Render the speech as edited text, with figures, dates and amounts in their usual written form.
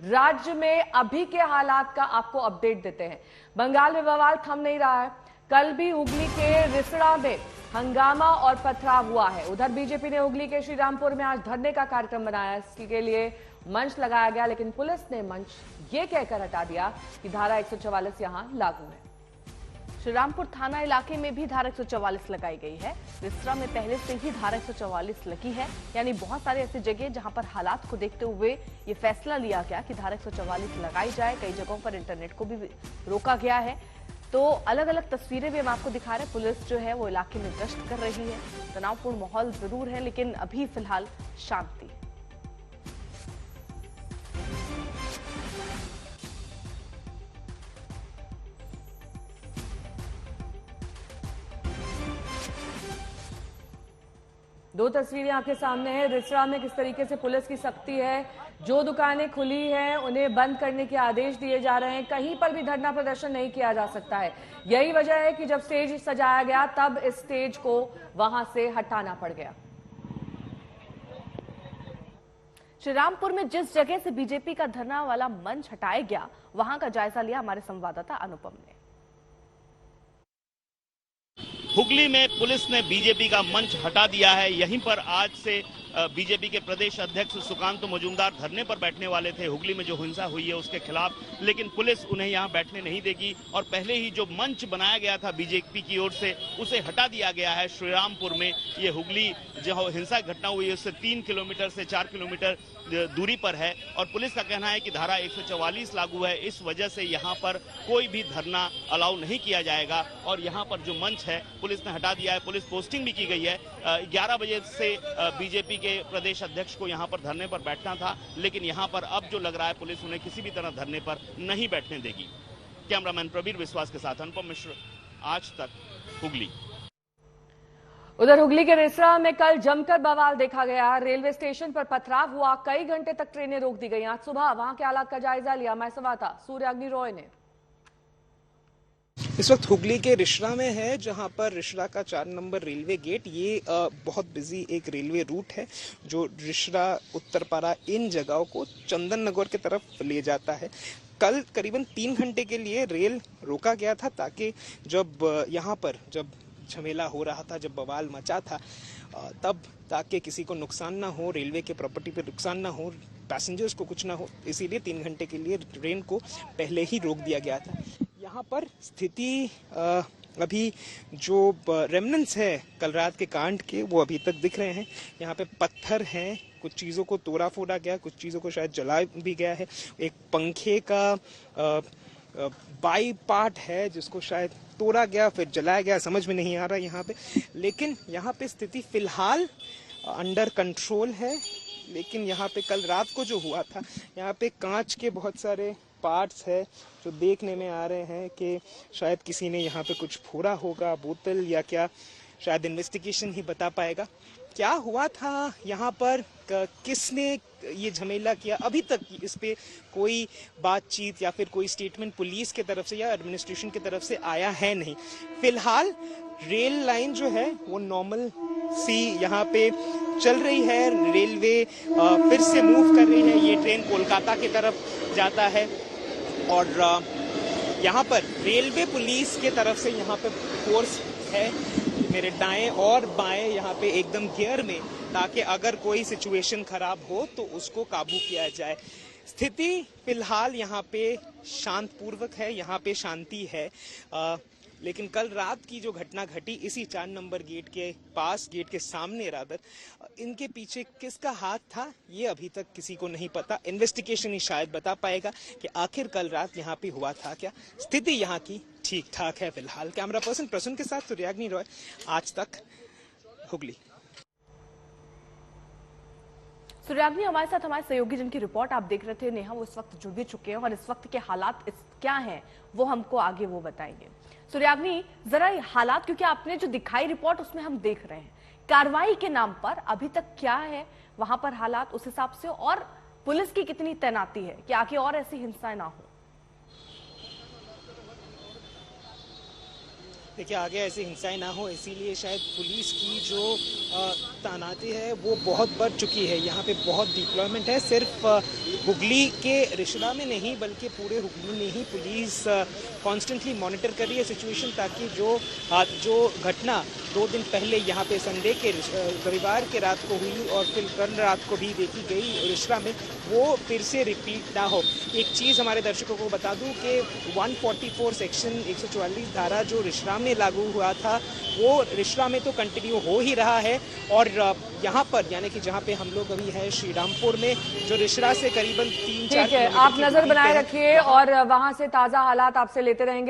राज्य में अभी के हालात का आपको अपडेट देते हैं। बंगाल में बवाल थम नहीं रहा है। कल भी हुगली के रिसड़ा में हंगामा और पथराव हुआ है। उधर बीजेपी ने हुगली के श्रीरामपुर में आज धरने का कार्यक्रम बनाया। इसके लिए मंच लगाया गया, लेकिन पुलिस ने मंच ये कहकर हटा दिया कि धारा 144 यहां लागू है। श्रीरामपुर थाना इलाके में भी धारा 144 लगाई गई है। रिसड़ा में पहले से ही धारा 144 लगी है, यानी बहुत सारे ऐसी जगह जहां पर हालात को देखते हुए ये फैसला लिया गया कि धारा 144 लगाई जाए। कई जगहों पर इंटरनेट को भी रोका गया है। तो अलग अलग तस्वीरें भी हम आपको दिखा रहे हैं। पुलिस जो है वो इलाके में गश्त कर रही है। तनावपूर्ण माहौल जरूर है, लेकिन अभी फिलहाल शांति। दो तस्वीरें आपके सामने हैं। रिसड़ा में किस तरीके से पुलिस की सख्ती है। जो दुकानें खुली हैं उन्हें बंद करने के आदेश दिए जा रहे हैं। कहीं पर भी धरना प्रदर्शन नहीं किया जा सकता है। यही वजह है कि जब स्टेज सजाया गया तब इस स्टेज को वहां से हटाना पड़ गया। श्रीरामपुर में जिस जगह से बीजेपी का धरना वाला मंच हटाया गया, वहां का जायजा लिया हमारे संवाददाता अनुपम ने। हुगली में पुलिस ने बीजेपी का मंच हटा दिया है। यहीं पर आज से बीजेपी के प्रदेश अध्यक्ष सुकांत मजूमदार धरने पर बैठने वाले थे हुगली में जो हिंसा हुई है उसके खिलाफ, लेकिन पुलिस उन्हें यहां बैठने नहीं देगी और पहले ही जो मंच बनाया गया था बीजेपी की ओर से उसे हटा दिया गया है। श्रीरामपुर में ये हुगली जो हिंसा घटना हुई है उससे 3 किलोमीटर से 4 किलोमीटर दूरी पर है और पुलिस का कहना है कि धारा 144 लागू है। इस वजह से यहाँ पर कोई भी धरना अलाउ नहीं किया जाएगा और यहाँ पर जो मंच है पुलिस ने हटा दिया है। पुलिस पोस्टिंग भी की गई है। 11 बजे से बीजेपी के प्रदेश अध्यक्ष को यहाँ पर धरने पर बैठना था, लेकिन यहाँ पर अब जो लग रहा है पुलिस उन्हें किसी भी तरह धरने पर नहीं बैठने देगी। कैमरामैन प्रवीर विश्वास के साथ अनुपम मिश्र, आज तक, हुगली। उधर हुगली के रिसड़ा में कल जमकर बवाल देखा गया। रेलवे स्टेशन पर पथराव हुआ। कई घंटे तक ट्रेनें रोक दी गई। आज सुबह वहां के हालात का जायजा लिया हमारे संवाददाता सूर्याग्नि रॉय ने। इस वक्त हुगली के रिसड़ा में है, जहां पर रिसड़ा का 4 नंबर रेलवे गेट, ये बहुत बिजी एक रेलवे रूट है जो रिसड़ा, उत्तरपाड़ा इन जगहों को चंदन नगर की तरफ ले जाता है। कल करीबन 3 घंटे के लिए रेल रोका गया था ताकि जब यहाँ पर जब झमेला हो रहा था, जब बवाल मचा था, तब ताकि किसी को नुकसान ना हो, रेलवे के प्रॉपर्टी पे नुकसान ना हो, पैसेंजर्स को कुछ ना हो, इसीलिए 3 घंटे के लिए ट्रेन को पहले ही रोक दिया गया था। यहाँ पर स्थिति अभी जो रेमनेंट्स है कल रात के कांड के वो अभी तक दिख रहे हैं। यहाँ पे पत्थर हैं, कुछ चीज़ों को तोड़ा फोड़ा गया, कुछ चीज़ों को शायद जला भी गया है। एक पंखे का बाई पार्ट है जिसको शायद तोड़ा गया फिर जलाया गया, समझ में नहीं आ रहा यहाँ पे। लेकिन यहाँ पे स्थिति फिलहाल अंडर कंट्रोल है। लेकिन यहाँ पे कल रात को जो हुआ था, यहाँ पे कांच के बहुत सारे पार्ट्स है जो देखने में आ रहे हैं कि शायद किसी ने यहाँ पे कुछ फोड़ा होगा, बोतल या क्या, शायद इन्वेस्टिगेशन ही बता पाएगा क्या हुआ था यहाँ पर, किसने ये झमेला किया। अभी तक इस पे कोई बातचीत या फिर कोई स्टेटमेंट पुलिस की तरफ से या एडमिनिस्ट्रेशन की तरफ से आया है नहीं। फिलहाल रेल लाइन जो है वो नॉर्मल सी यहाँ पे चल रही है। रेलवे फिर से मूव कर रही है। ये ट्रेन कोलकाता की तरफ जाता है और यहाँ पर रेलवे पुलिस के तरफ से यहाँ पे फोर्स है मेरे दाएं और बाएं यहाँ पे एकदम गियर में, ताकि अगर कोई सिचुएशन खराब हो तो उसको काबू किया जाए। स्थिति फिलहाल यहाँ पे शांतपूर्वक है, यहाँ पे शांति है। लेकिन कल रात की जो घटना घटी इसी 4 नंबर गेट के पास, गेट के सामने रादर, इनके पीछे किसका हाथ था ये अभी तक किसी को नहीं पता। इन्वेस्टिगेशन ही शायद बता पाएगा कि आखिर कल रात यहाँ पे हुआ था क्या। स्थिति यहाँ की ठीक ठाक है फिलहाल। कैमरा पर्सन प्रसून के साथ सूर्याग्नि रॉय, आज तक, हुगली। सूर्याग्नि हमारे साथ हमारे सहयोगी जिनकी रिपोर्ट आप देख रहे थे नेहा, वो इस वक्त जुड़ भी चुके हैं और इस वक्त के हालात क्या हैं वो हमको आगे वो बताएंगे। सूर्याग्नि, जरा हालात, क्योंकि आपने जो दिखाई रिपोर्ट उसमें हम देख रहे हैं कार्रवाई के नाम पर अभी तक क्या है वहां पर हालात, उस हिसाब से, और पुलिस की कितनी तैनाती है कि आगे और ऐसी हिंसा ना हो। देखिए, आगे ऐसी हिंसाएं ना हो इसीलिए शायद पुलिस की जो तैनाती है वो बहुत बढ़ चुकी है। यहाँ पे बहुत डिप्लॉयमेंट है। सिर्फ हुगली के रिशड़ा में नहीं बल्कि पूरे हुगली में ही पुलिस कॉन्स्टेंटली मॉनिटर कर रही है सिचुएशन, ताकि जो घटना 2 दिन पहले यहाँ पे संडे के रविवार के रात को हुई और फिर कल रात को भी देखी गई रिशड़ा में, वो फिर से रिपीट ना हो। एक चीज़ हमारे दर्शकों को बता दूं कि 144 सेक्शन 144 धारा जो रिशड़ा में लागू हुआ था वो रिशड़ा में तो कंटिन्यू हो ही रहा है। और यहाँ पर यानी कि जहाँ पे हम लोग अभी है श्रीरामपुर में, जो रिशड़ा से करीबन 3-4 ठीक है, आप नजर बनाए रखिए और वहां से ताजा हालात आपसे लेते रहेंगे।